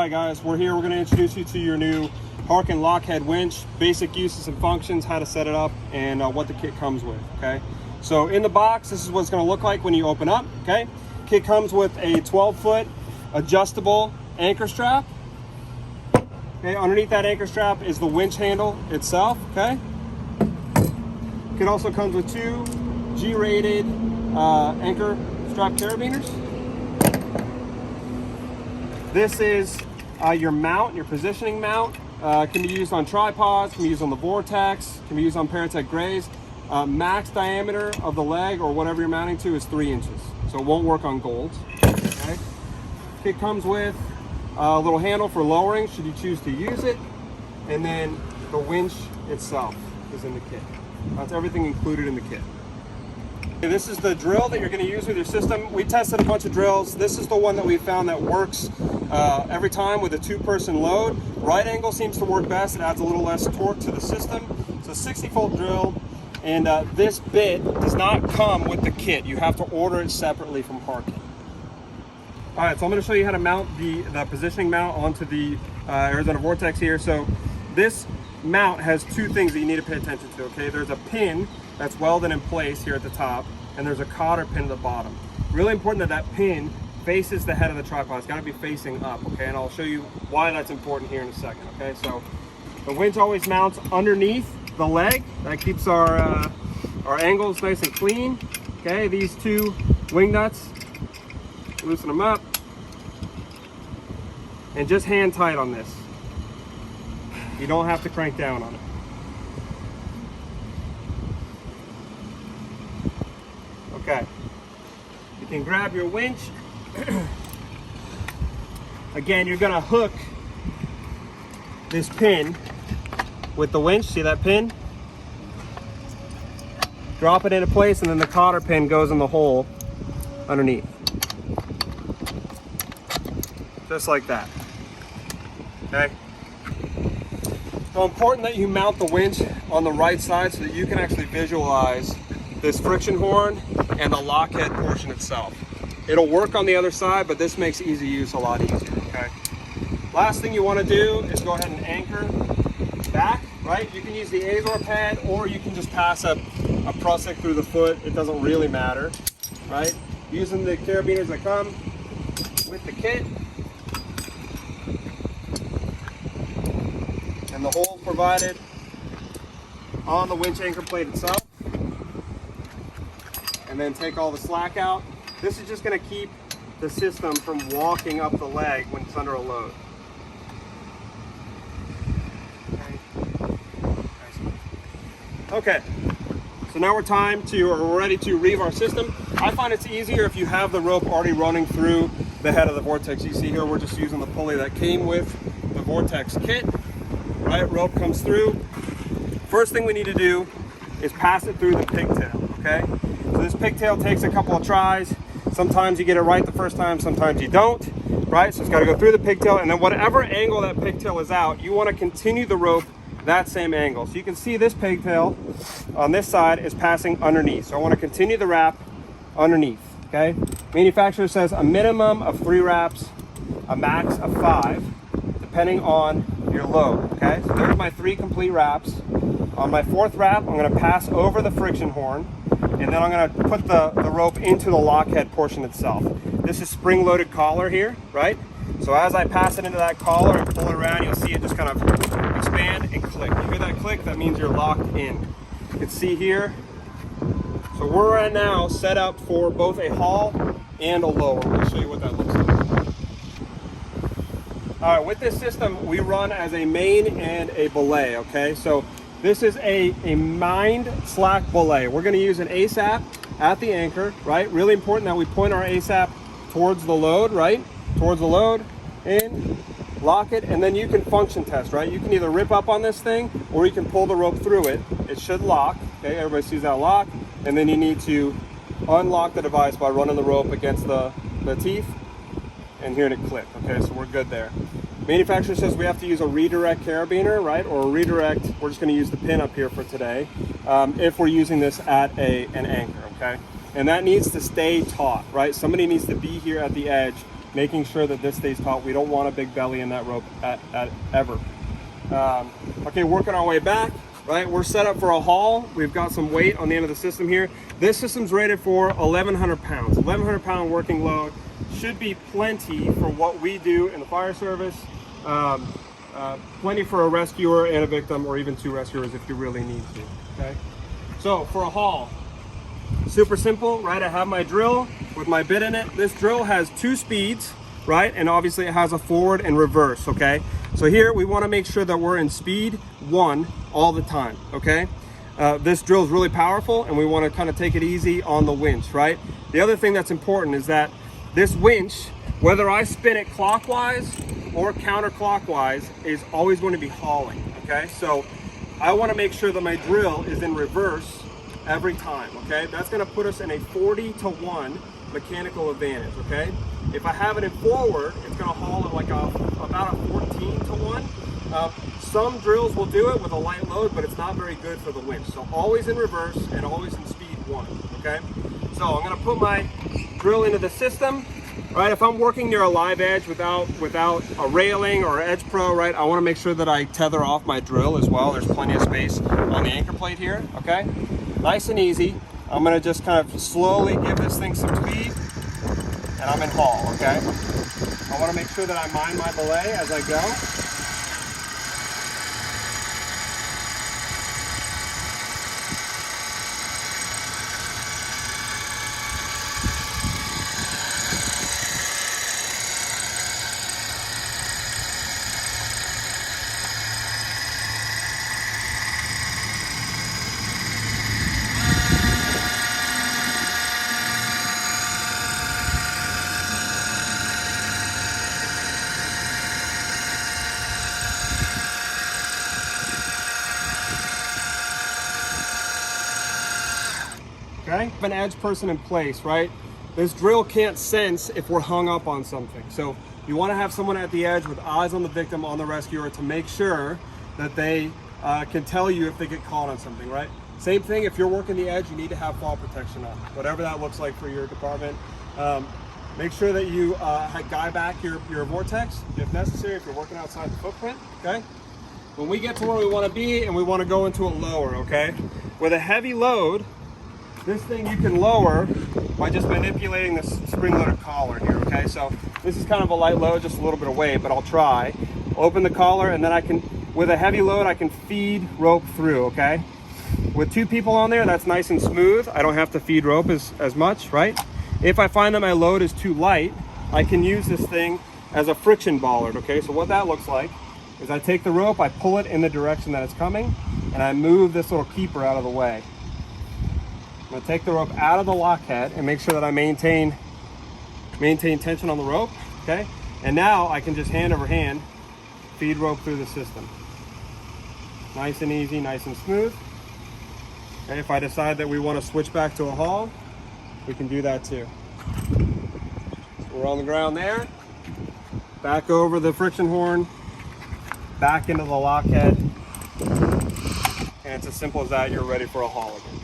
right, guys, we're here. We're going to introduce you to your new Harken lockhead winch, basic uses and functions, how to set it up, and what the kit comes with, okay? So in the box, this is what it's going to look like when you open up, okay? Kit comes with a 12-foot adjustable anchor strap. Okay, underneath that anchor strap is the winch handle itself, okay? Kit also comes with two G-rated anchor strap carabiners. This is your mount, your positioning mount. Can be used on tripods, can be used on the Vortex, can be used on Paratech Grays. Max diameter of the leg or whatever you're mounting to is 3 inches, so it won't work on golds. Okay. It comes with a little handle for lowering should you choose to use it, and then the winch itself is in the kit. That's everything included in the kit. Okay, this is the drill that you're going to use with your system. We tested a bunch of drills. This is the one that we found that works every time with a 2-person load. Right angle seems to work best. It adds a little less torque to the system. It's a 60-volt drill, and this bit does not come with the kit. You have to order it separately from Harken. All right, so I'm going to show you how to mount the positioning mount onto the Arizona Vortex here. So this mount has 2 things that you need to pay attention to, okay? There's a pin that's welded in place here at the top, and there's a cotter pin at the bottom. Really important that that pin faces the head of the tripod. It's got to be facing up, okay? And I'll show you why that's important here in a second, okay? So the winch always mounts underneath the leg. That keeps our angles nice and clean, okay? These 2 wing nuts, loosen them up, and just hand tight on this. You don't have to crank down on it. Okay, you can grab your winch. Again, you're gonna hook this pin with the winch. See that pin? Drop it into place, and then the cotter pin goes in the hole underneath. Just like that, okay? So important that you mount the winch on the right side so that you can actually visualize this friction horn and the lockhead portion itself. It'll work on the other side, but this makes easy use a lot easier, okay? Last thing you want to do is go ahead and anchor back, right? You can use the Azor pad, or you can just pass a Prusik through the foot. It doesn't really matter, right? Using the carabiners that come with the kit, and the hole provided on the winch anchor plate itself, and then take all the slack out. This is just going to keep the system from walking up the leg when it's under a load. Okay, so now we're ready to reeve our system. I find it's easier if you have the rope already running through the head of the Vortex. You see here, we're just using the pulley that came with the Vortex kit. Right, rope comes through. First thing we need to do is pass it through the pigtail, okay? So this pigtail takes a couple of tries. Sometimes you get it right the first time, sometimes you don't, right? So it's got to go through the pigtail, and then whatever angle that pigtail is out, you want to continue the rope that same angle. So you can see this pigtail on this side is passing underneath. So I want to continue the wrap underneath, okay? Manufacturer says a minimum of 3 wraps, a max of 5, depending on your load, okay? So there's my 3 complete wraps. On my 4th wrap, I'm going to pass over the friction horn, and then I'm going to put the rope into the lockhead portion itself. This is spring-loaded collar here, right? So as I pass it into that collar and pull it around, you'll see it just kind of expand and click. You hear that click? That means you're locked in. You can see here. So we're right now set up for both a haul and a lower. We'll show you what that looks like. All right, with this system, we run as a main and a belay, okay? So this is a mined slack belay. We're gonna use an ASAP at the anchor, right? Really important that we point our ASAP towards the load, right? Towards the load, in, lock it, and then you can function test, right? You can either rip up on this thing, or you can pull the rope through it. It should lock, okay? Everybody sees that lock, and then you need to unlock the device by running the rope against the teeth and hearing it click, okay? So we're good there. Manufacturer says we have to use a redirect carabiner, right? Or a redirect, we're just gonna use the pin up here for today, if we're using this at an anchor, okay? And that needs to stay taut, right? Somebody needs to be here at the edge making sure that this stays taut. We don't want a big belly in that rope at ever. Okay, working our way back, right? We're set up for a haul. We've got some weight on the end of the system here. This system's rated for 1,100 pounds. 1,100 pound working load should be plenty for what we do in the fire service. Plenty for a rescuer and a victim, or even 2 rescuers if you really need to, okay? So for a haul, super simple, right? I have my drill with my bit in it. This drill has 2 speeds, right? And obviously it has a forward and reverse, okay? So here we want to make sure that we're in speed 1 all the time, okay? This drill is really powerful, and we want to kind of take it easy on the winch, right? The other thing that's important is that this winch, whether I spin it clockwise or counterclockwise, is always going to be hauling, okay? So I want to make sure that my drill is in reverse every time, okay? That's going to put us in a 40-to-1 mechanical advantage, okay? If I have it in forward, it's going to haul at like about a 14-to-1. Some drills will do it with a light load, but it's not very good for the winch. So always in reverse and always in speed 1, okay? So I'm going to put my drill into the system. Right, if I'm working near a live edge without a railing or Edge Pro, right, I want to make sure that I tether off my drill as well. There's plenty of space on the anchor plate here, okay? Nice and easy. I'm going to just kind of slowly give this thing some speed, and I'm in haul, okay? I want to make sure that I mind my belay as I go. Okay, an edge person in place, right? This drill can't sense if we're hung up on something. So you want to have someone at the edge with eyes on the victim, on the rescuer, to make sure that they can tell you if they get caught on something, right? Same thing, if you're working the edge, you need to have fall protection on, whatever that looks like for your department. Make sure that you guy back your vortex if necessary, if you're working outside the footprint, okay? When we get to where we want to be and we want to go into a lower, okay? With a heavy load, this thing you can lower by just manipulating this spring-loaded collar here, okay? So this is kind of a light load, just a little bit of weight, but I'll try. Open the collar, and then I can, with a heavy load, I can feed rope through, okay? With 2 people on there, that's nice and smooth. I don't have to feed rope as much, right? If I find that my load is too light, I can use this thing as a friction bollard, okay? So what that looks like is I take the rope, I pull it in the direction that it's coming, and I move this little keeper out of the way. I'm gonna take the rope out of the lock head and make sure that I maintain tension on the rope, okay? And now I can just hand over hand feed rope through the system. Nice and easy, nice and smooth. And if I decide that we want to switch back to a haul, we can do that too. So we're on the ground there, back over the friction horn, back into the lock head, and it's as simple as that. You're ready for a haul again.